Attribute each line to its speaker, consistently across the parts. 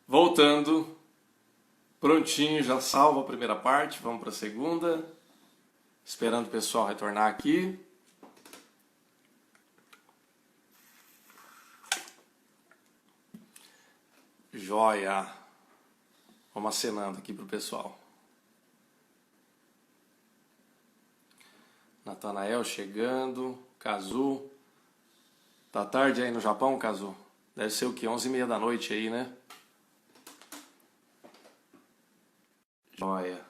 Speaker 1: Voltando, prontinho, já salvo a primeira parte, vamos para a segunda. Esperando o pessoal retornar aqui. Joia! Vamos acenando aqui pro pessoal. Natanael chegando, Kazu. Tá tarde aí no Japão, Kazu? Deve ser o quê? 11h30 da noite aí, né? Joia.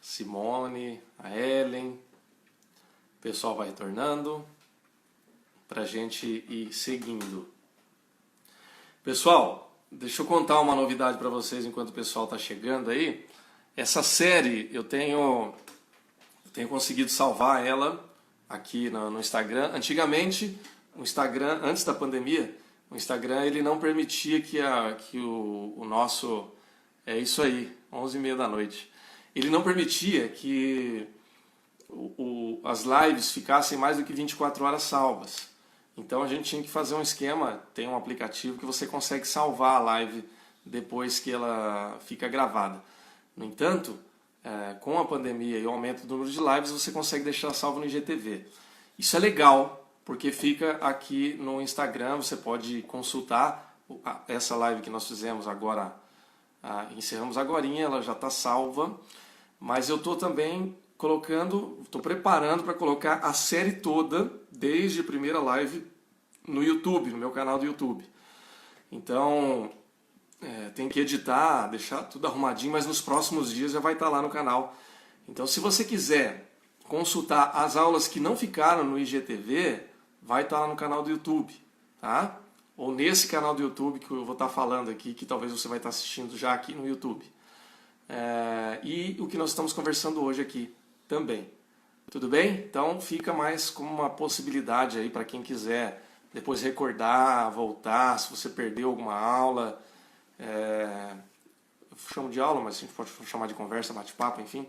Speaker 1: Simone, a Ellen. O pessoal vai retornando pra gente ir seguindo. Pessoal, deixa eu contar uma novidade para vocês enquanto o pessoal tá chegando aí. Essa série eu tenho conseguido salvar ela aqui no Instagram. Antigamente, o Instagram, antes da pandemia, o Instagram ele não permitia que o nosso... É isso aí, 11h30 da noite. Ele não permitia que as lives ficassem mais do que 24 horas salvas. Então a gente tinha que fazer um esquema, tem um aplicativo que você consegue salvar a live depois que ela fica gravada. No entanto, com a pandemia e o aumento do número de lives, você consegue deixar salvo no IGTV. Isso é legal, porque fica aqui no Instagram, você pode consultar essa live que nós fizemos agora, encerramos agorinha, ela já está salva, mas eu estou também estou preparando para colocar a série toda, desde a primeira live, no YouTube, no meu canal do YouTube. Então, tem que editar, deixar tudo arrumadinho, mas nos próximos dias já vai estar lá no canal. Então, se você quiser consultar as aulas que não ficaram no IGTV, vai estar lá no canal do YouTube, tá? Ou nesse canal do YouTube que eu vou estar falando aqui, que talvez você vai estar assistindo já aqui no YouTube. E o que nós estamos conversando hoje aqui também. Tudo bem? Então fica mais como uma possibilidade aí para quem quiser depois recordar, voltar, se você perdeu alguma aula. Eu chamo de aula, mas a gente pode chamar de conversa, bate-papo, enfim.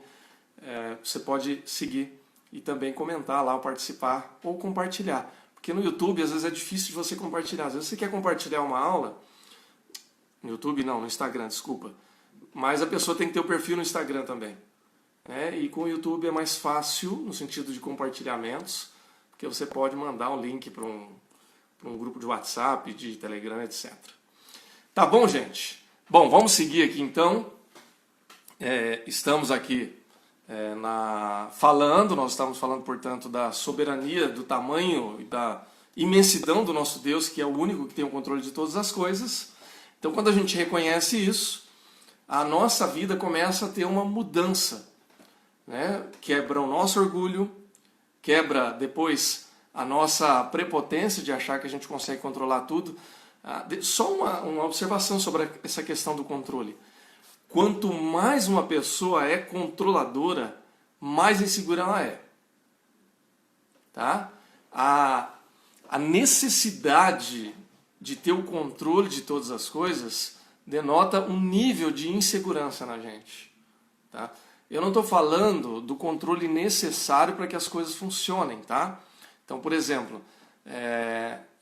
Speaker 1: Você pode seguir e também comentar lá, ou participar, ou compartilhar. Porque no YouTube, às vezes, é difícil de você compartilhar. Às vezes você quer compartilhar uma aula, no YouTube não, no Instagram, desculpa. Mas a pessoa tem que ter o perfil no Instagram também. E com o YouTube é mais fácil, no sentido de compartilhamentos, porque você pode mandar um link para um grupo de WhatsApp, de Telegram, etc. Tá bom, gente? Bom, vamos seguir aqui então. Estamos aqui nós estamos falando, portanto, da soberania, do tamanho e da imensidão do nosso Deus, que é o único que tem o controle de todas as coisas. Então, quando a gente reconhece isso, a nossa vida começa a ter uma mudança. Quebra o nosso orgulho, quebra depois a nossa prepotência de achar que a gente consegue controlar tudo. Só uma observação sobre essa questão do controle. Quanto mais uma pessoa é controladora, mais insegura ela é. Tá? A necessidade de ter o controle de todas as coisas denota um nível de insegurança na gente. Tá? Eu não estou falando do controle necessário para que as coisas funcionem. Tá? Então, por exemplo,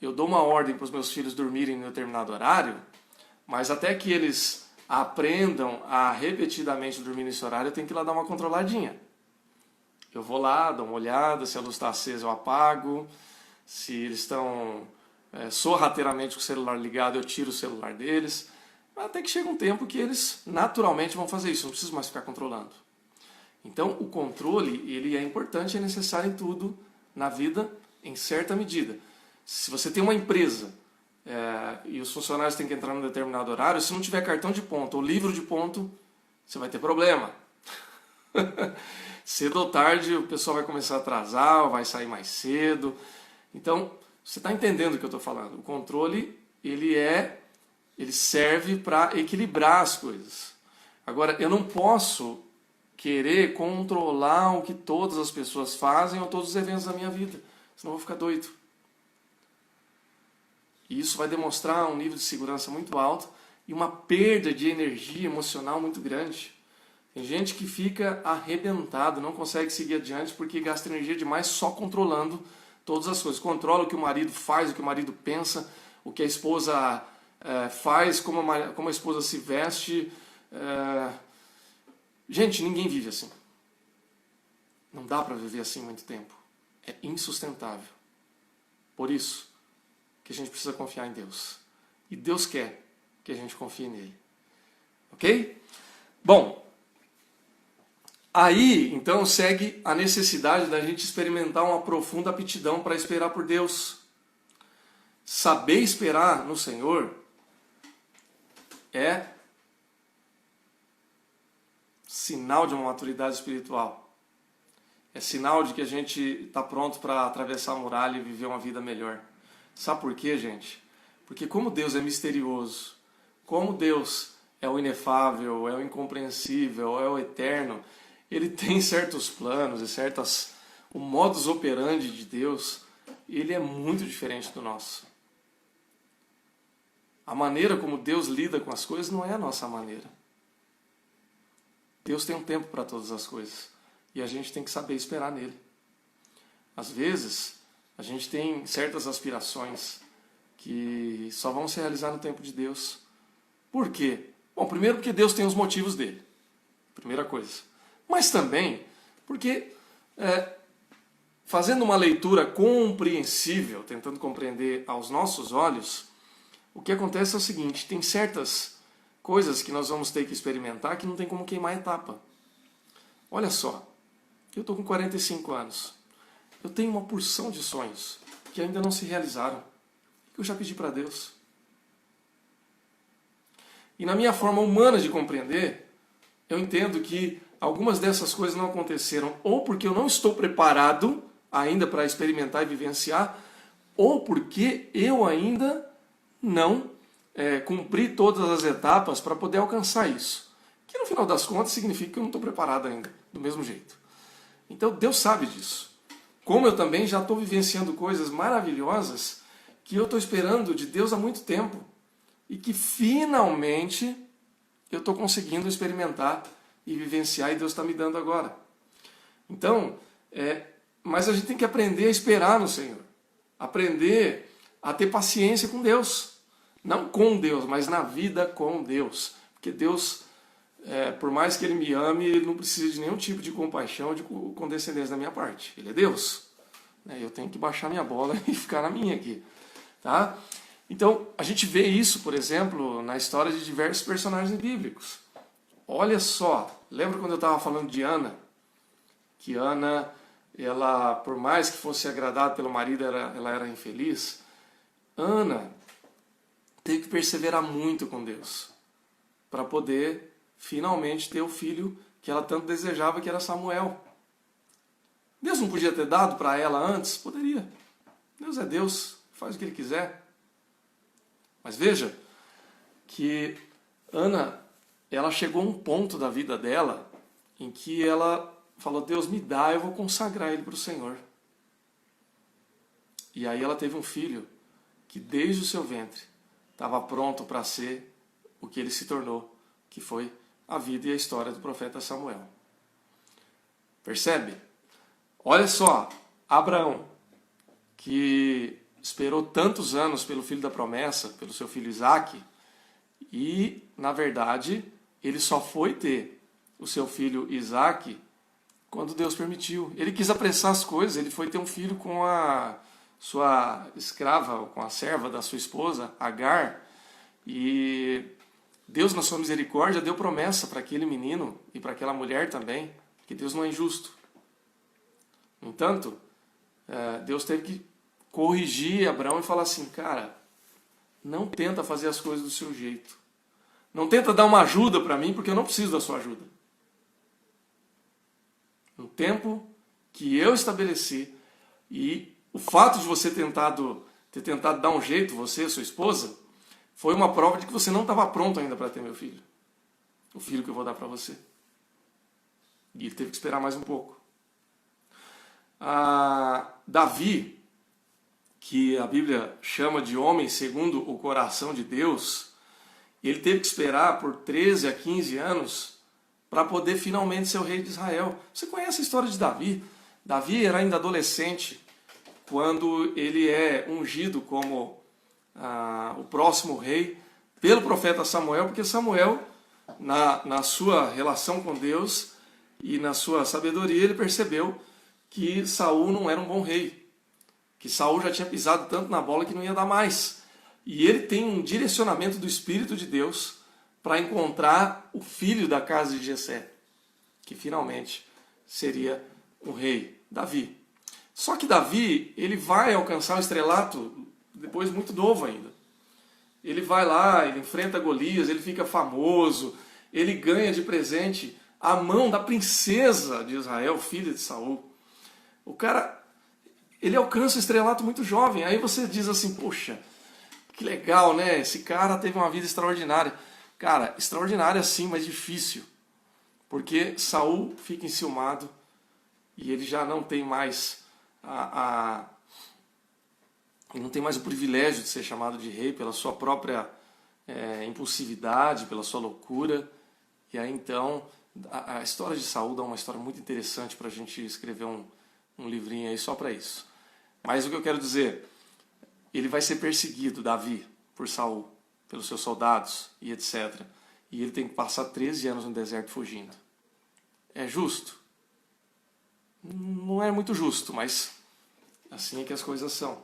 Speaker 1: eu dou uma ordem para os meus filhos dormirem em determinado horário, mas até que eles aprendam a repetidamente dormir nesse horário, eu tenho que ir lá dar uma controladinha. Eu vou lá, dou uma olhada, se a luz está acesa eu apago, se eles estão sorrateiramente com o celular ligado, eu tiro o celular deles. Até que chega um tempo que eles naturalmente vão fazer isso, não preciso mais ficar controlando. Então o controle ele é importante, é necessário em tudo na vida, em certa medida. Se você tem uma empresa e os funcionários têm que entrar num determinado horário, se não tiver cartão de ponto ou livro de ponto, você vai ter problema. Cedo ou tarde o pessoal vai começar a atrasar, ou vai sair mais cedo. Então, você está entendendo o que eu estou falando. O controle ele serve para equilibrar as coisas. Agora, eu não posso querer controlar o que todas as pessoas fazem ou todos os eventos da minha vida, senão eu vou ficar doido. E isso vai demonstrar um nível de segurança muito alto e uma perda de energia emocional muito grande. Tem gente que fica arrebentado, não consegue seguir adiante porque gasta energia demais só controlando todas as coisas. Controla o que o marido faz, o que o marido pensa, o que a esposa faz, como a esposa se veste. Gente, ninguém vive assim. Não dá para viver assim muito tempo. É insustentável. Por isso que a gente precisa confiar em Deus. E Deus quer que a gente confie nele. Ok? Bom, aí então segue a necessidade da gente experimentar uma profunda aptidão para esperar por Deus. Saber esperar no Senhor é sinal de uma maturidade espiritual. É sinal de que a gente está pronto para atravessar a muralha e viver uma vida melhor. Sabe por quê, gente? Porque como Deus é misterioso, como Deus é o inefável, é o incompreensível, é o eterno, Ele tem certos planos e o modus operandi de Deus, ele é muito diferente do nosso. A maneira como Deus lida com as coisas não é a nossa maneira. Deus tem um tempo para todas as coisas e a gente tem que saber esperar nele. Às vezes, a gente tem certas aspirações que só vão se realizar no tempo de Deus. Por quê? Bom, primeiro porque Deus tem os motivos dele. Primeira coisa. Mas também porque, fazendo uma leitura compreensível, tentando compreender aos nossos olhos, o que acontece é o seguinte: tem certas coisas que nós vamos ter que experimentar que não tem como queimar a etapa. Olha só, eu estou com 45 anos. Eu tenho uma porção de sonhos que ainda não se realizaram, que eu já pedi para Deus. E na minha forma humana de compreender, eu entendo que algumas dessas coisas não aconteceram ou porque eu não estou preparado ainda para experimentar e vivenciar, ou porque eu ainda não cumpri todas as etapas para poder alcançar isso. Que no final das contas significa que eu não estou preparado ainda, do mesmo jeito. Então Deus sabe disso. Como eu também já estou vivenciando coisas maravilhosas que eu estou esperando de Deus há muito tempo e que finalmente eu estou conseguindo experimentar e vivenciar e Deus está me dando agora. Então, mas a gente tem que aprender a esperar no Senhor. Aprender a ter paciência com Deus. Não com Deus, mas na vida com Deus. Porque Deus, por mais que Ele me ame, Ele não precisa de nenhum tipo de compaixão, de condescendência da minha parte. Ele é Deus. Eu tenho que baixar minha bola e ficar na minha aqui. Tá? Então, a gente vê isso, por exemplo, na história de diversos personagens bíblicos. Olha só, lembra quando eu estava falando de Ana? Que Ana, ela, por mais que fosse agradada pelo marido, ela era infeliz. Ana teve que perseverar muito com Deus para poder finalmente ter o filho que ela tanto desejava, que era Samuel. Deus não podia ter dado para ela antes? Poderia. Deus é Deus, faz o que Ele quiser. Mas veja que Ana, ela chegou a um ponto da vida dela em que ela falou: Deus, me dá, eu vou consagrar ele para o Senhor. E aí ela teve um filho que desde o seu ventre estava pronto para ser o que ele se tornou, que foi a vida e a história do profeta Samuel. Percebe? Olha só, Abraão, que esperou tantos anos pelo filho da promessa, pelo seu filho Isaque, e, na verdade, ele só foi ter o seu filho Isaque quando Deus permitiu. Ele quis apressar as coisas, ele foi ter um filho com a sua escrava, com a serva da sua esposa, Agar, e Deus, na sua misericórdia, deu promessa para aquele menino e para aquela mulher também, que Deus não é injusto. No entanto, Deus teve que corrigir Abraão e falar assim: cara, não tenta fazer as coisas do seu jeito. Não tenta dar uma ajuda para mim, porque eu não preciso da sua ajuda. No tempo que eu estabeleci, e o fato de você ter tentado dar um jeito, você, sua esposa, foi uma prova de que você não estava pronto ainda para ter meu filho. O filho que eu vou dar para você. E ele teve que esperar mais um pouco. Davi, que a Bíblia chama de homem segundo o coração de Deus, ele teve que esperar por 13 a 15 anos para poder finalmente ser o rei de Israel. Você conhece a história de Davi? Davi era ainda adolescente quando ele é ungido como o próximo rei pelo profeta Samuel, porque Samuel, na sua relação com Deus e na sua sabedoria, ele percebeu que Saul não era um bom rei, que Saul já tinha pisado tanto na bola que não ia dar mais. E ele tem um direcionamento do Espírito de Deus para encontrar o filho da casa de Jessé, que finalmente seria o rei, Davi. Só que Davi, ele vai alcançar o estrelato depois muito novo ainda. Ele vai lá, ele enfrenta Golias, ele fica famoso, ele ganha de presente a mão da princesa de Israel, filha de Saul. O cara, ele alcança o estrelato muito jovem. Aí você diz assim, poxa, que legal, né? Esse cara teve uma vida extraordinária. Cara, extraordinária sim, mas difícil. Porque Saul fica enciumado e ele já não tem mais ele não tem mais o privilégio de ser chamado de rei pela sua própria impulsividade, pela sua loucura. E aí então, a história de Saul dá uma história muito interessante para a gente escrever um livrinho aí só para isso. Mas o que eu quero dizer, ele vai ser perseguido, Davi, por Saul, pelos seus soldados e etc. E ele tem que passar 13 anos no deserto fugindo. É justo? Não é muito justo, mas assim é que as coisas são.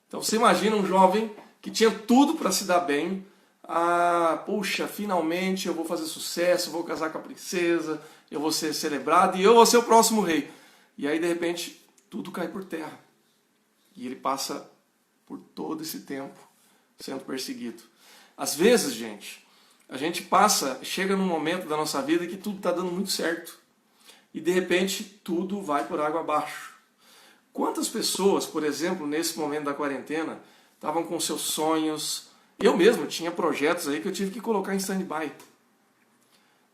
Speaker 1: Então você imagina um jovem que tinha tudo para se dar bem. Puxa, finalmente eu vou fazer sucesso, vou casar com a princesa, eu vou ser celebrado e eu vou ser o próximo rei. E aí de repente tudo cai por terra. E ele passa por todo esse tempo sendo perseguido. Às vezes, gente, a gente chega num momento da nossa vida que tudo está dando muito certo. E de repente tudo vai por água abaixo. Quantas pessoas, por exemplo, nesse momento da quarentena, estavam com seus sonhos. Eu mesmo tinha projetos aí que eu tive que colocar em stand-by.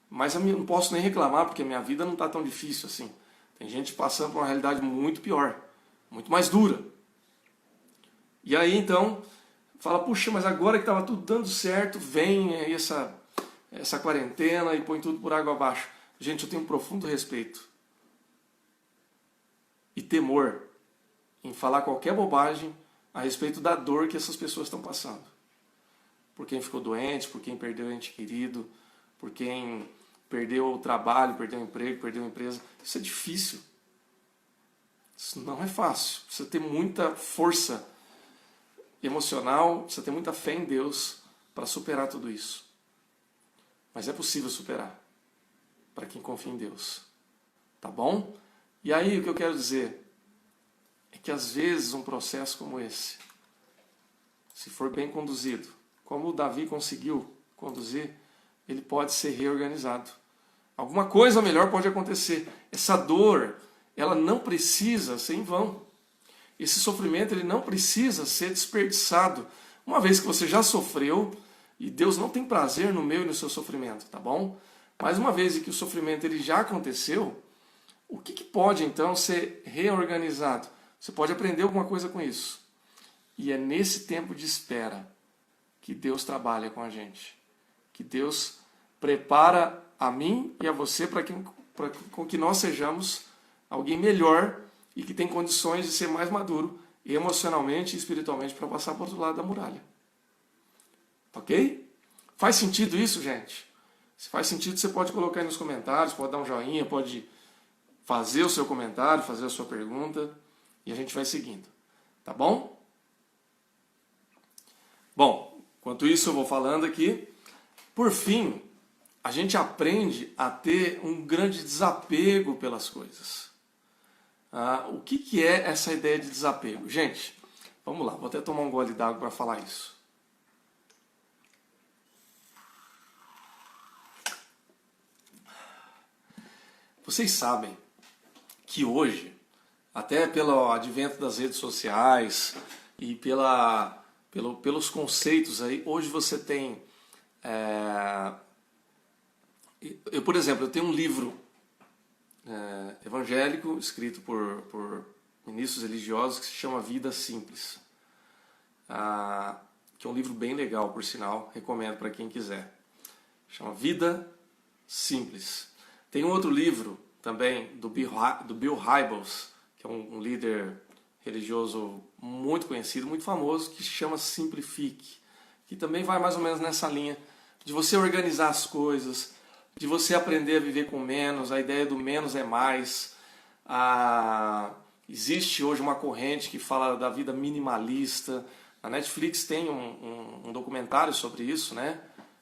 Speaker 1: Mas eu não posso nem reclamar, porque a minha vida não está tão difícil assim. Tem gente passando por uma realidade muito pior, muito mais dura. E aí então, fala, puxa, mas agora que estava tudo dando certo, vem aí essa quarentena e põe tudo por água abaixo. Gente, eu tenho um profundo respeito e temor em falar qualquer bobagem a respeito da dor que essas pessoas estão passando. Por quem ficou doente, por quem perdeu ente querido, por quem perdeu o trabalho, perdeu o emprego, perdeu a empresa. Isso é difícil. Isso não é fácil. Precisa ter muita força emocional, precisa ter muita fé em Deus para superar tudo isso. Mas é possível superar para quem confia em Deus. Tá bom? E aí o que eu quero dizer é que às vezes um processo como esse, se for bem conduzido, como o Davi conseguiu conduzir, ele pode ser reorganizado. Alguma coisa melhor pode acontecer. Essa dor, ela não precisa ser em vão. Esse sofrimento, ele não precisa ser desperdiçado. Uma vez que você já sofreu, e Deus não tem prazer no meu e no seu sofrimento, tá bom? Mas uma vez que o sofrimento ele já aconteceu, o que pode então ser reorganizado? Você pode aprender alguma coisa com isso. E é nesse tempo de espera que Deus trabalha com a gente. Que Deus prepara a mim e a você para que nós sejamos alguém melhor e que tem condições de ser mais maduro emocionalmente e espiritualmente para passar para o outro lado da muralha. Ok? Faz sentido isso, gente? Se faz sentido, você pode colocar aí nos comentários, pode dar um joinha, pode fazer o seu comentário, fazer a sua pergunta e a gente vai seguindo. Tá bom? Bom, enquanto isso eu vou falando aqui. Por fim, a gente aprende a ter um grande desapego pelas coisas. O que é essa ideia de desapego? Gente, vamos lá, vou até tomar um gole d'água para falar isso. Vocês sabem que hoje, até pelo advento das redes sociais e pelos conceitos aí, hoje você tem... por exemplo, eu tenho um livro evangélico escrito por ministros religiosos que se chama Vida Simples, que é um livro bem legal, por sinal, recomendo para quem quiser. Chama Vida Simples. Tem um outro livro também do Bill Hybels, que é um líder religioso muito conhecido, muito famoso, que se chama Simplifique, que também vai mais ou menos nessa linha de você organizar as coisas, de você aprender a viver com menos, a ideia do menos é mais. Existe hoje uma corrente que fala da vida minimalista. A Netflix tem um documentário sobre isso, né?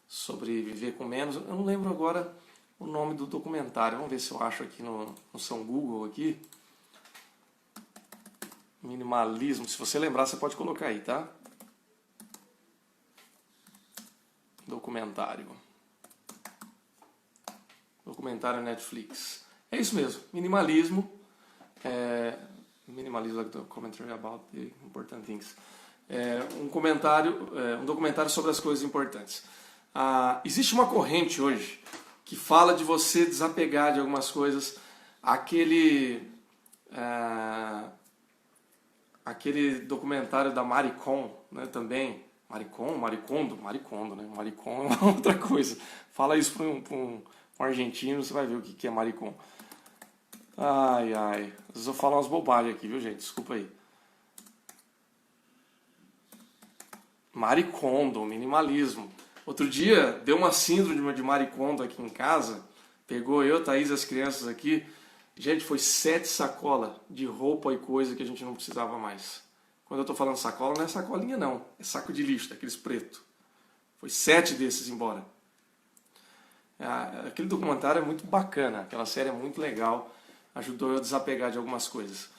Speaker 1: Sobre viver com menos. Eu não lembro agora o nome do documentário. Vamos ver se eu acho aqui no São Google aqui. Minimalismo. Se você lembrar, você pode colocar aí, tá? Documentário Netflix. É isso mesmo. Minimalismo. Minimalism commentary about the important things. Um documentário sobre as coisas importantes. Existe uma corrente hoje que fala de você desapegar de algumas coisas. Aquele documentário da Maricon, né, também. Maricondo, né? Maricon é uma outra coisa. Fala isso para um argentino, você vai ver o que é Maricon. Ai. Às vezes eu falo umas bobagens aqui, viu, gente? Desculpa aí. Maricondo, minimalismo. Outro dia deu uma síndrome de Maricondo aqui em casa. Pegou eu, Thaís e as crianças aqui. Gente, foi 7 sacolas de roupa e coisa que a gente não precisava mais. Quando eu estou falando sacola, não é sacolinha não. É saco de lixo, daqueles pretos. Foi 7 desses embora. Aquele documentário é muito bacana. Aquela série é muito legal. Ajudou eu a desapegar de algumas coisas.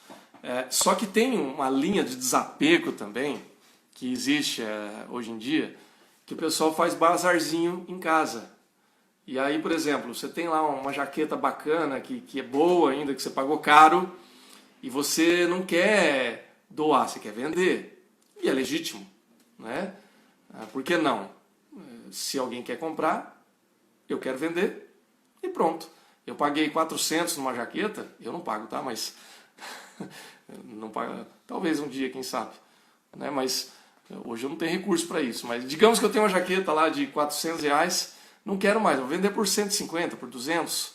Speaker 1: Só que tem uma linha de desapego também, que existe hoje em dia, que o pessoal faz bazarzinho em casa. E aí, por exemplo, você tem lá uma jaqueta bacana, que é boa ainda, que você pagou caro, e você não quer doar, você quer vender. E é legítimo, né? Por que não? Se alguém quer comprar, eu quero vender, e pronto. Eu paguei 400 numa jaqueta, eu não pago, tá? Mas não pago, talvez um dia, quem sabe, né? Mas hoje eu não tenho recurso para isso. Mas digamos que eu tenho uma jaqueta lá de R$400, não quero mais, vou vender por 150, por 200.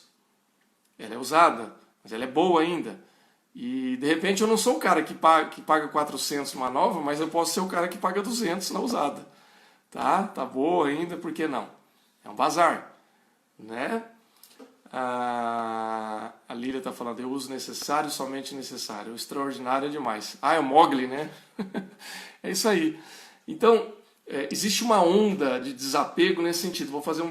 Speaker 1: Ela é usada, mas ela é boa ainda. E de repente eu não sou o cara que paga 400 numa nova, mas eu posso ser o cara que paga 200 na usada. Tá boa ainda, por que não? É um bazar, né? A Lília está falando, eu uso necessário, somente necessário. O extraordinário é demais. É o Mogli, né? É isso aí. Então, existe uma onda de desapego nesse sentido. Vou fazer um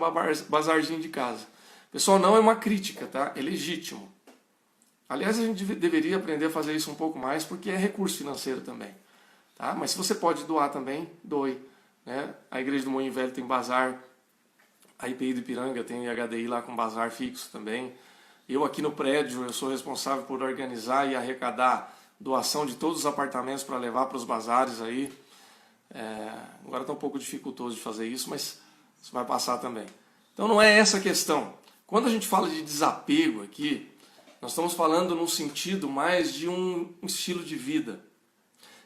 Speaker 1: bazarzinho de casa. Pessoal, não é uma crítica, tá? É legítimo. Aliás, a gente deveria aprender a fazer isso um pouco mais, porque é recurso financeiro também. Tá? Mas se você pode doar também, doe. Né? A Igreja do Moinho Velho tem bazar. A IPI do Ipiranga tem HDI lá com bazar fixo também. Eu aqui no prédio, eu sou responsável por organizar e arrecadar doação de todos os apartamentos para levar para os bazares aí. Agora está um pouco dificultoso de fazer isso, mas isso vai passar também. Então não é essa a questão. Quando a gente fala de desapego aqui, nós estamos falando num sentido mais de um estilo de vida.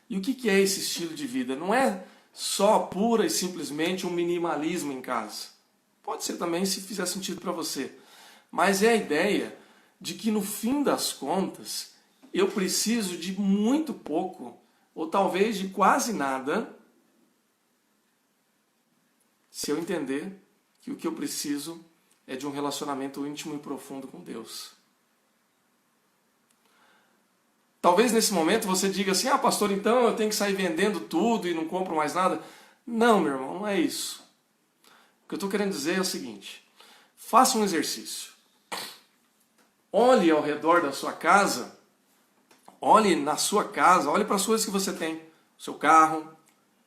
Speaker 1: E o que é esse estilo de vida? Não é só pura e simplesmente um minimalismo em casa. Pode ser também se fizer sentido para você. Mas é a ideia de que no fim das contas eu preciso de muito pouco, ou talvez de quase nada, se eu entender que o que eu preciso é de um relacionamento íntimo e profundo com Deus. Talvez nesse momento você diga assim, pastor, então eu tenho que sair vendendo tudo e não compro mais nada. Não, meu irmão, não é isso. O que eu estou querendo dizer é o seguinte, faça um exercício. Olhe ao redor da sua casa, olhe na sua casa, olhe para as coisas que você tem. Seu carro,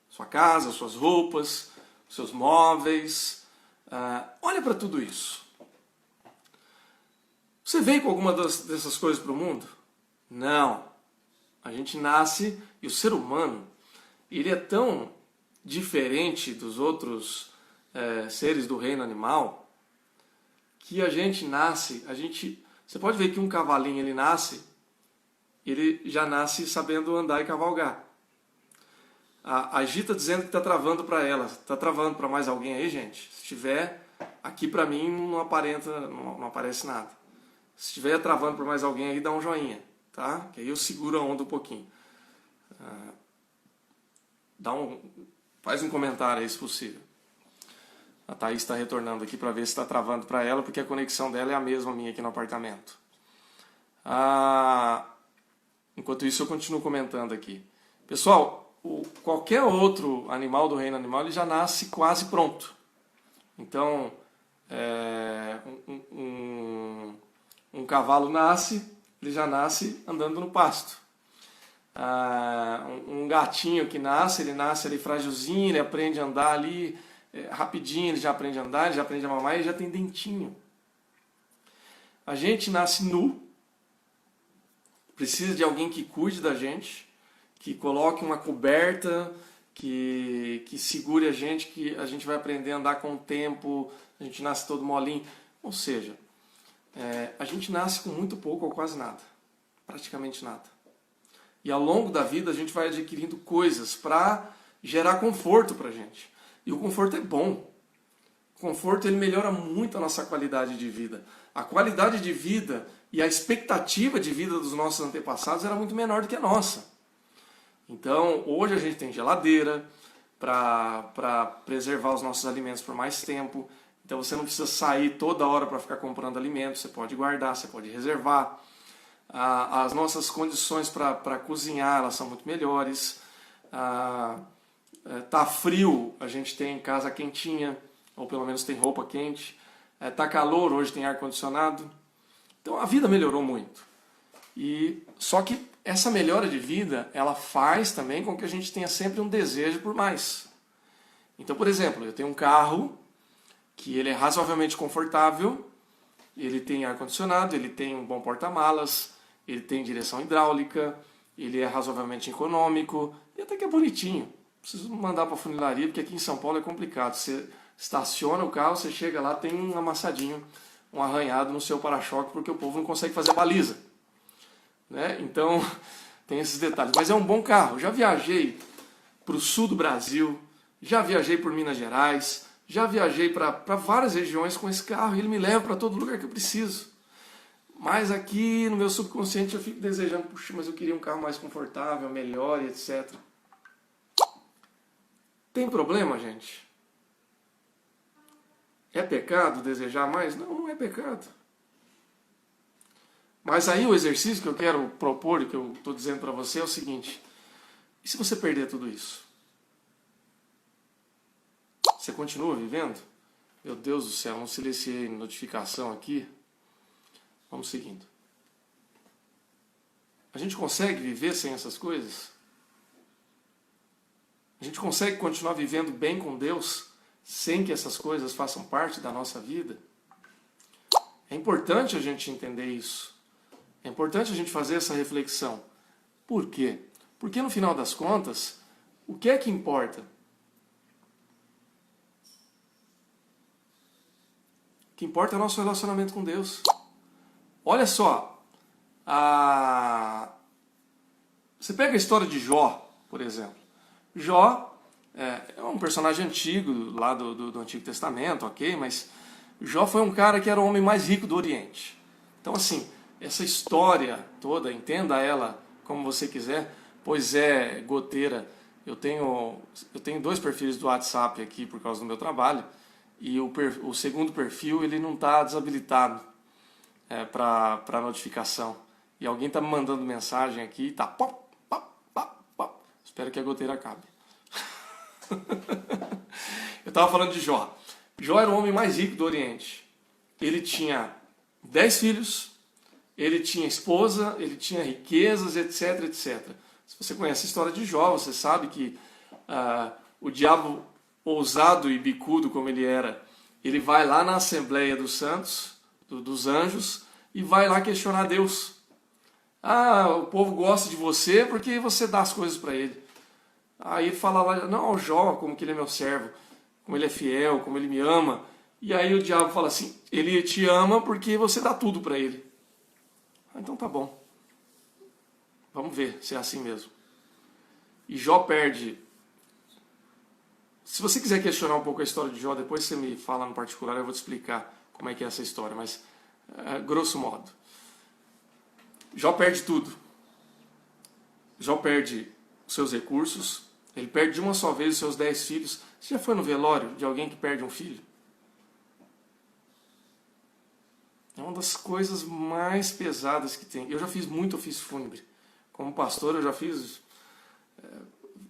Speaker 1: sua casa, suas roupas, seus móveis. Olhe para tudo isso. Você veio com alguma dessas coisas para o mundo? Não. A gente nasce e o ser humano, ele é tão diferente dos outros seres do reino animal, que a gente nasce, você pode ver que um cavalinho ele já nasce sabendo andar e cavalgar. A Gi está dizendo que está travando para ela. Está travando para mais alguém aí, gente? Se tiver, aqui para mim não aparece nada. Se estiver travando para mais alguém aí, dá um joinha, tá? Que aí eu seguro a onda um pouquinho. Faz um comentário aí se possível. A Thaís está retornando aqui para ver se está travando para ela, porque a conexão dela é a mesma minha aqui no apartamento. Enquanto isso eu continuo comentando aqui. Pessoal, qualquer outro animal do reino animal ele já nasce quase pronto. Então, um cavalo nasce, ele já nasce andando no pasto. Um gatinho que nasce, ele nasce ali frágilzinho, ele aprende a andar ali rapidinho, ele já aprende a andar, ele já aprende a mamar e já tem dentinho. A gente nasce nu, precisa de alguém que cuide da gente, que coloque uma coberta, que segure a gente, que a gente vai aprender a andar com o tempo, a gente nasce todo molinho. Ou seja, a gente nasce com muito pouco ou quase nada, praticamente nada. E ao longo da vida a gente vai adquirindo coisas para gerar conforto para a gente. E o conforto é bom. O conforto ele melhora muito a nossa qualidade de vida. A qualidade de vida e a expectativa de vida dos nossos antepassados era muito menor do que a nossa. Então, hoje a gente tem geladeira para preservar os nossos alimentos por mais tempo. Então você não precisa sair toda hora para ficar comprando alimentos. Você pode guardar, você pode reservar. As nossas condições para cozinhar elas são muito melhores. Tá frio, a gente tem casa quentinha, ou pelo menos tem roupa quente. Tá calor, hoje tem ar-condicionado. Então a vida melhorou muito. Só que essa melhora de vida, ela faz também com que a gente tenha sempre um desejo por mais. Então, por exemplo, eu tenho um carro que ele é razoavelmente confortável, ele tem ar-condicionado, ele tem um bom porta-malas, ele tem direção hidráulica, ele é razoavelmente econômico e até que é bonitinho. Preciso mandar para a funilaria, porque aqui em São Paulo é complicado. Você estaciona o carro, você chega lá, tem um amassadinho, um arranhado no seu para-choque, porque o povo não consegue fazer a baliza. Né? Então, tem esses detalhes. Mas é um bom carro. Já viajei para o sul do Brasil, já viajei por Minas Gerais, já viajei para várias regiões com esse carro e ele me leva para todo lugar que eu preciso. Mas aqui no meu subconsciente eu fico desejando, puxa, mas eu queria um carro mais confortável, melhor e etc. Tem problema, gente? É pecado desejar mais? Não, não é pecado. Mas aí o exercício que eu quero propor e que eu estou dizendo para você é o seguinte: e se você perder tudo isso? Você continua vivendo? Meu Deus do céu, não silenciei notificação aqui. Vamos seguindo. A gente consegue viver sem essas coisas? A gente consegue continuar vivendo bem com Deus sem que essas coisas façam parte da nossa vida? É importante a gente entender isso. É importante a gente fazer essa reflexão. Por quê? Porque no final das contas, o que é que importa? O que importa é o nosso relacionamento com Deus. Olha só, você pega a história de Jó, por exemplo. Jó é um personagem antigo, lá do Antigo Testamento, ok? Mas Jó foi um cara que era o homem mais rico do Oriente. Então, assim, essa história toda, entenda ela como você quiser, pois é goteira. Eu tenho 2 perfis do WhatsApp aqui por causa do meu trabalho, e o segundo perfil ele não está desabilitado para notificação. E alguém está me mandando mensagem aqui, tá pop, pop, pop, pop. Espero que a goteira acabe. Eu estava falando de Jó. Jó era o homem mais rico do Oriente. Ele tinha 10 filhos, ele tinha esposa, ele tinha riquezas, etc, etc. Se você conhece a história de Jó, você sabe que o diabo, ousado e bicudo como ele era, ele vai lá na Assembleia dos Santos, dos anjos, e vai lá questionar Deus. O povo gosta de você porque você dá as coisas para ele. Aí ele fala lá, não, Jó, como que ele é meu servo, como ele é fiel, como ele me ama. E aí o diabo fala assim, ele te ama porque você dá tudo para ele. Então tá bom. Vamos ver se é assim mesmo. E Jó perde. Se você quiser questionar um pouco a história de Jó, depois você me fala no particular, eu vou te explicar como é que é essa história, mas grosso modo. Jó perde tudo. Jó perde os seus recursos, Ele perde de uma só vez os seus 10 filhos. Você já foi no velório de alguém que perde um filho? É uma das coisas mais pesadas que tem. Eu já fiz muito ofício fúnebre. Como pastor, eu já fiz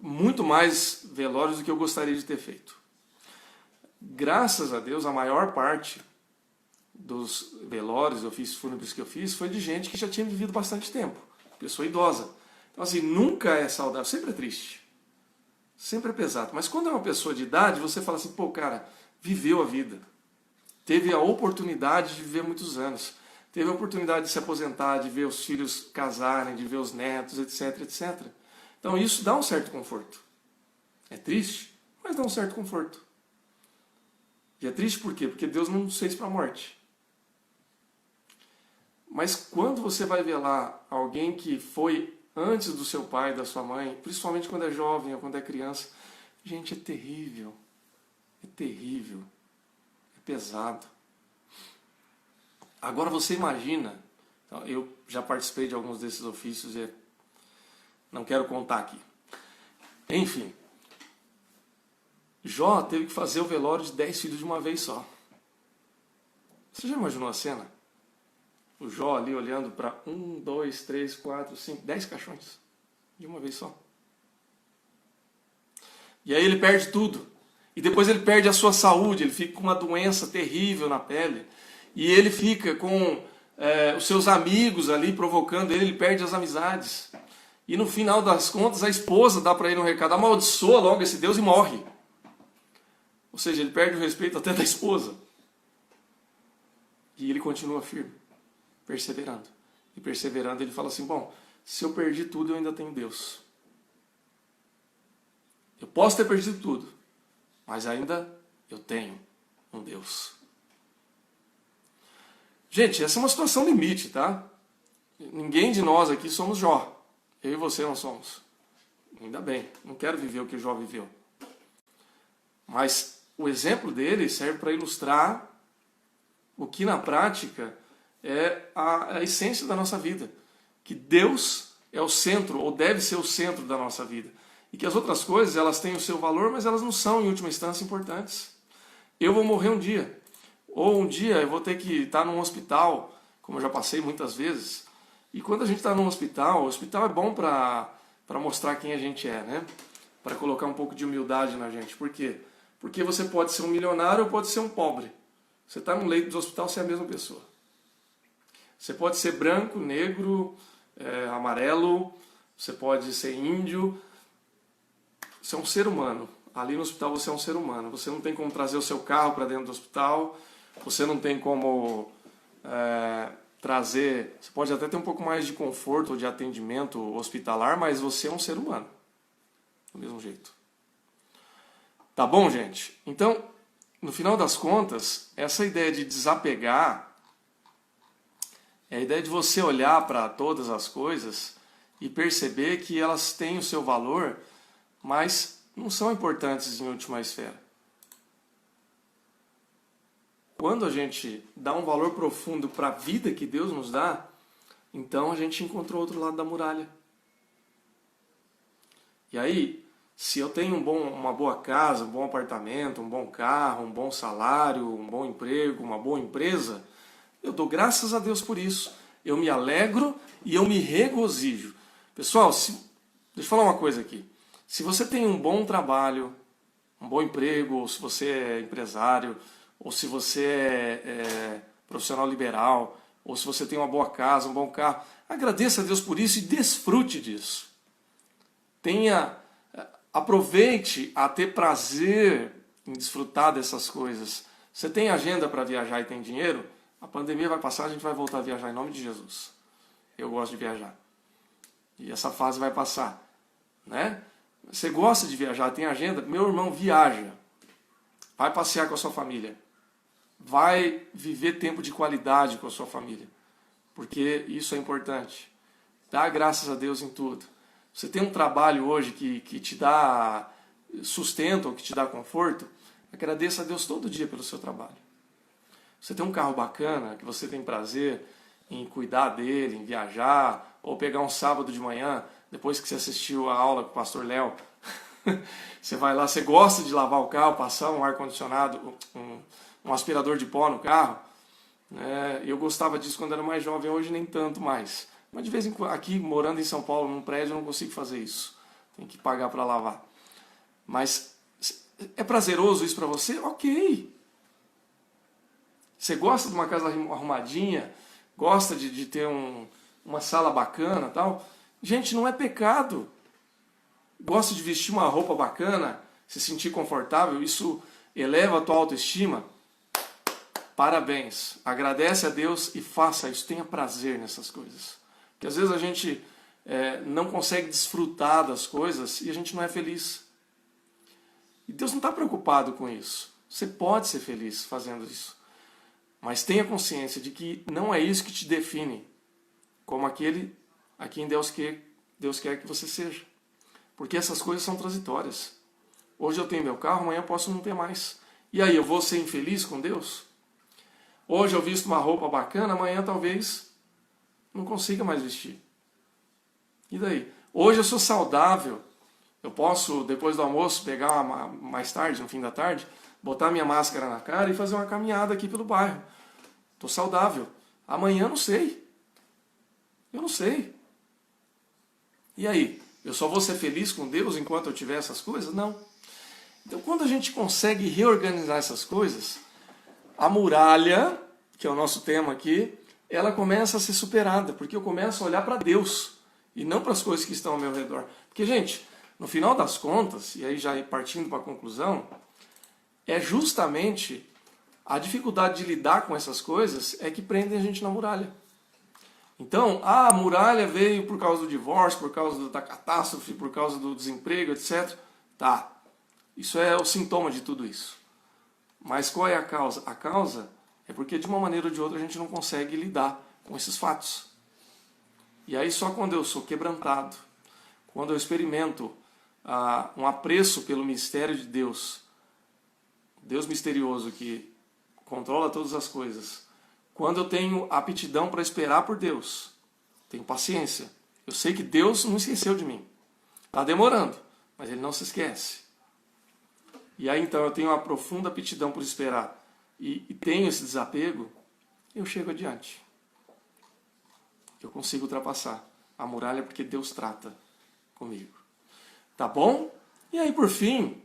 Speaker 1: muito mais velórios do que eu gostaria de ter feito. Graças a Deus, a maior parte dos velórios e ofícios fúnebres que eu fiz foi de gente que já tinha vivido bastante tempo. Pessoa idosa. Então, assim, nunca é saudável. Sempre é triste. Sempre é pesado. Mas quando é uma pessoa de idade, você fala assim, pô, cara, viveu a vida. Teve a oportunidade de viver muitos anos. Teve a oportunidade de se aposentar, de ver os filhos casarem, de ver os netos, etc, etc. Então isso dá um certo conforto. É triste, mas dá um certo conforto. E é triste por quê? Porque Deus não nos fez para a morte. Mas quando você vai ver lá alguém que foi antes do seu pai, da sua mãe, principalmente quando é jovem ou quando é criança, gente, é terrível. É terrível. É pesado. Agora você imagina, eu já participei de alguns desses ofícios e não quero contar aqui. Enfim, Jó teve que fazer o velório de 10 filhos de uma vez só. Você já imaginou a cena? O Jó ali olhando para 1, 2, 3, 4, 5, 10 caixões de uma vez só. E aí ele perde tudo. E depois ele perde a sua saúde, ele fica com uma doença terrível na pele. E ele fica com os seus amigos ali provocando ele perde as amizades. E no final das contas a esposa dá para ele um recado, amaldiçoa logo esse Deus e morre. Ou seja, ele perde o respeito até da esposa. E ele continua firme, perseverando. E perseverando ele fala assim, bom, se eu perdi tudo eu ainda tenho Deus. Eu posso ter perdido tudo, mas ainda eu tenho um Deus. Gente, essa é uma situação limite, tá? Ninguém de nós aqui somos Jó. Eu e você não somos. Ainda bem, não quero viver o que Jó viveu. Mas o exemplo dele serve para ilustrar o que na prática é a essência da nossa vida. Que Deus é o centro, ou deve ser o centro da nossa vida. E que as outras coisas, elas têm o seu valor, mas elas não são, em última instância, importantes. Eu vou morrer um dia. Ou um dia eu vou ter que estar num hospital, como eu já passei muitas vezes. E quando a gente está num hospital, o hospital é bom para mostrar quem a gente é, né? Para colocar um pouco de humildade na gente. Por quê? Porque você pode ser um milionário ou pode ser um pobre. Você está no leito do hospital, você é a mesma pessoa. Você pode ser branco, negro, amarelo, você pode ser índio. Você é um ser humano. Ali no hospital você é um ser humano. Você não tem como trazer o seu carro para dentro do hospital. Você não tem como trazer... Você pode até ter um pouco mais de conforto ou de atendimento hospitalar, mas você é um ser humano. Do mesmo jeito. Tá bom, gente? Então, no final das contas, essa ideia de desapegar é a ideia de você olhar para todas as coisas e perceber que elas têm o seu valor, mas não são importantes em última esfera. Quando a gente dá um valor profundo para a vida que Deus nos dá, então a gente encontrou outro lado da muralha. E aí, se eu tenho uma boa casa, um bom apartamento, um bom carro, um bom salário, um bom emprego, uma boa empresa, eu dou graças a Deus por isso. Eu me alegro e eu me regozijo. Pessoal, deixa eu falar uma coisa aqui. Se você tem um bom trabalho, um bom emprego, ou se você é empresário, ou se você é profissional liberal, ou se você tem uma boa casa, um bom carro, agradeça a Deus por isso e desfrute disso. Aproveite a ter prazer em desfrutar dessas coisas. Você tem agenda para viajar e tem dinheiro? A pandemia vai passar, a gente vai voltar a viajar em nome de Jesus. Eu gosto de viajar. E essa fase vai passar, né? Você gosta de viajar, tem agenda? Meu irmão, viaja. Vai passear com a sua família. Vai viver tempo de qualidade com a sua família. Porque isso é importante. Dá graças a Deus em tudo. Você tem um trabalho hoje que te dá sustento ou que te dá conforto, agradeça a Deus todo dia pelo seu trabalho. Você tem um carro bacana, que você tem prazer em cuidar dele, em viajar, ou pegar um sábado de manhã, depois que você assistiu a aula com o pastor Léo, Você vai lá, você gosta de lavar o carro, passar um ar-condicionado, um aspirador de pó no carro. Eu gostava disso quando era mais jovem, hoje nem tanto mais. Mas de vez em quando, aqui morando em São Paulo, num prédio, eu não consigo fazer isso. Tem que pagar para lavar. Mas é prazeroso isso para você? Ok. Você gosta de uma casa arrumadinha, gosta de ter uma sala bacana, tal? Gente, não é pecado. Gosta de vestir uma roupa bacana, se sentir confortável, isso eleva a tua autoestima? Parabéns. Agradece a Deus e faça isso. Tenha prazer nessas coisas. Porque às vezes a gente não consegue desfrutar das coisas e a gente não é feliz. E Deus não está preocupado com isso. Você pode ser feliz fazendo isso. Mas tenha consciência de que não é isso que te define como aquele a quem Deus quer que você seja. Porque essas coisas são transitórias. Hoje eu tenho meu carro, amanhã eu posso não ter mais. E aí, eu vou ser infeliz com Deus? Hoje eu visto uma roupa bacana, amanhã talvez não consiga mais vestir. E daí? Hoje eu sou saudável. Eu posso, depois do almoço, pegar mais tarde, no fim da tarde, botar minha máscara na cara e fazer uma caminhada aqui pelo bairro. Estou saudável. Amanhã eu não sei. Eu não sei. E aí? Eu só vou ser feliz com Deus enquanto eu tiver essas coisas? Não. Então, quando a gente consegue reorganizar essas coisas, a muralha, que é o nosso tema aqui, ela começa a ser superada, porque eu começo a olhar para Deus e não para as coisas que estão ao meu redor. Porque, gente, no final das contas, e aí já partindo para a conclusão, é justamente a dificuldade de lidar com essas coisas é que prendem a gente na muralha. Então, a muralha veio por causa do divórcio, por causa da catástrofe, por causa do desemprego, etc. Tá, isso é o sintoma de tudo isso. Mas qual é a causa? A causa é porque de uma maneira ou de outra a gente não consegue lidar com esses fatos. E aí só quando eu sou quebrantado, quando eu experimento um apreço pelo mistério de Deus, Deus misterioso que controla todas as coisas, quando eu tenho aptidão para esperar por Deus, tenho paciência, eu sei que Deus não esqueceu de mim. Está demorando, mas Ele não se esquece. E aí então eu tenho uma profunda aptidão por esperar e tenho esse desapego, eu chego adiante. Eu consigo ultrapassar a muralha porque Deus trata comigo. Tá bom? E aí por fim,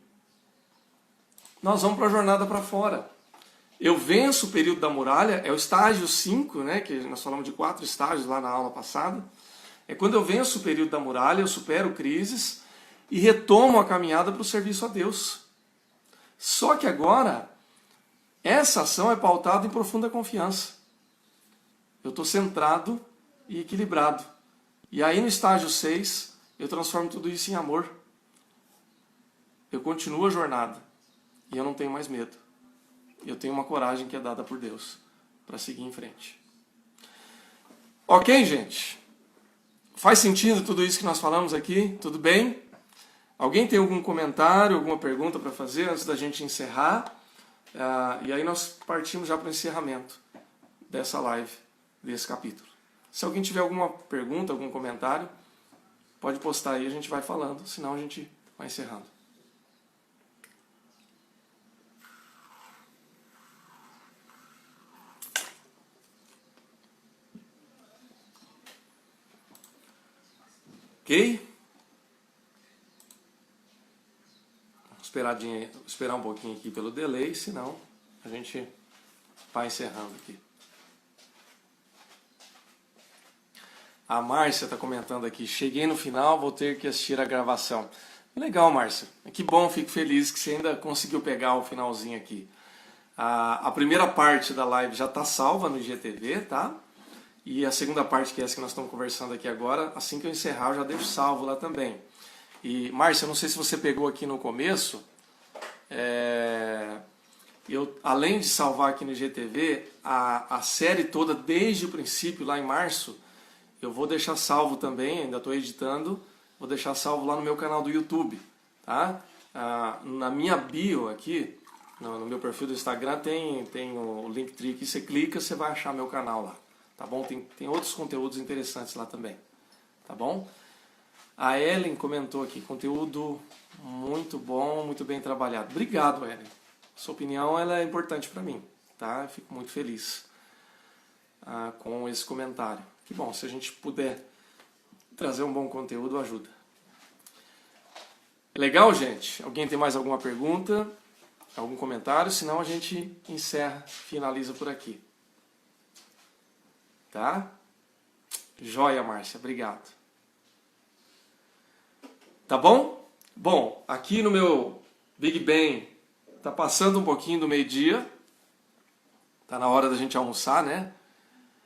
Speaker 1: nós vamos para a jornada para fora. Eu venço o período da muralha, é o estágio 5, né, que nós falamos de 4 estágios lá na aula passada. É quando eu venço o período da muralha, eu supero crises e retomo a caminhada para o serviço a Deus. Só que agora, essa ação é pautada em profunda confiança. Eu estou centrado e equilibrado. E aí no estágio 6, eu transformo tudo isso em amor. Eu continuo a jornada e eu não tenho mais medo. Eu tenho uma coragem que é dada por Deus para seguir em frente. Ok, gente? Faz sentido tudo isso que nós falamos aqui? Tudo bem? Alguém tem algum comentário, alguma pergunta para fazer antes da gente encerrar? E aí nós partimos já para o encerramento dessa live, desse capítulo. Se alguém tiver alguma pergunta, algum comentário, pode postar aí, a gente vai falando, senão a gente vai encerrando. Ok? Esperar um pouquinho aqui pelo delay, senão a gente vai encerrando aqui. A Márcia está comentando aqui, cheguei no final, vou ter que assistir a gravação. Legal, Márcia. Que bom, fico feliz que você ainda conseguiu pegar o finalzinho aqui. A primeira parte da live já está salva no IGTV, tá? E a segunda parte, que é essa que nós estamos conversando aqui agora, assim que eu encerrar, eu já deixo salvo lá também. E, Márcia, eu não sei se você pegou aqui no começo, eu, além de salvar aqui no IGTV, a série toda, desde o princípio, lá em março, eu vou deixar salvo também, ainda estou editando, vou deixar salvo lá no meu canal do YouTube, tá? Na minha bio aqui, no meu perfil do Instagram, tem o Linktree que você clica, você vai achar meu canal lá, tá bom? Tem outros conteúdos interessantes lá também, tá bom? A Ellen comentou aqui, conteúdo muito bom, muito bem trabalhado. Obrigado, Ellen. Sua opinião ela é importante para mim, tá? Eu fico muito feliz com esse comentário. Que bom, se a gente puder trazer um bom conteúdo, ajuda. Legal, gente? Alguém tem mais alguma pergunta? Algum comentário? Senão a gente encerra, finaliza por aqui. Tá? Joia, Márcia. Obrigado. Tá bom? Bom, aqui no meu Big Bang tá passando um pouquinho do meio-dia. Tá na hora da gente almoçar, né?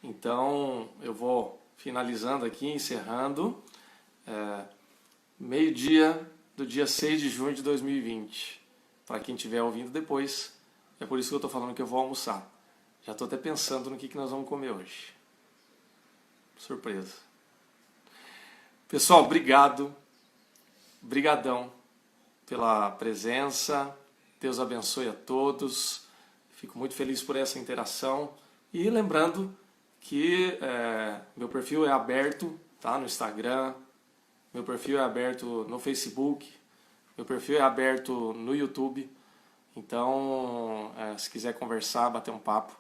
Speaker 1: Então eu vou finalizando aqui, encerrando. Meio-dia do dia 6 de junho de 2020. Para quem estiver ouvindo depois, é por isso que eu tô falando que eu vou almoçar. Já tô até pensando no que nós vamos comer hoje. Surpresa. Pessoal, obrigado. Brigadão pela presença. Deus abençoe a todos. Fico muito feliz por essa interação. E lembrando que meu perfil é aberto, tá? No Instagram. Meu perfil é aberto no Facebook. Meu perfil é aberto no YouTube. Então, se quiser conversar, bater um papo,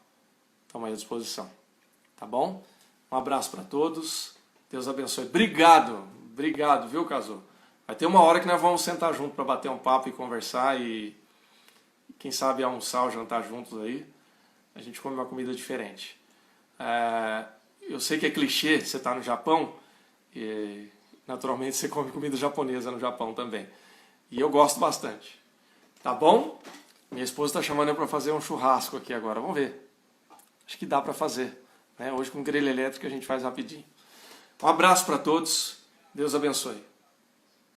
Speaker 1: estamos aí à disposição. Tá bom? Um abraço para todos. Deus abençoe. Obrigado. Obrigado, viu, Cazu? Vai ter uma hora que nós vamos sentar junto para bater um papo e conversar e quem sabe almoçar ou jantar juntos aí. A gente come uma comida diferente. Eu sei que é clichê, você está no Japão e naturalmente você come comida japonesa no Japão também. E eu gosto bastante. Tá bom? Minha esposa está chamando eu para fazer um churrasco aqui agora. Vamos ver. Acho que dá para fazer. Né? Hoje com grelha elétrica a gente faz rapidinho. Um abraço para todos. Deus abençoe.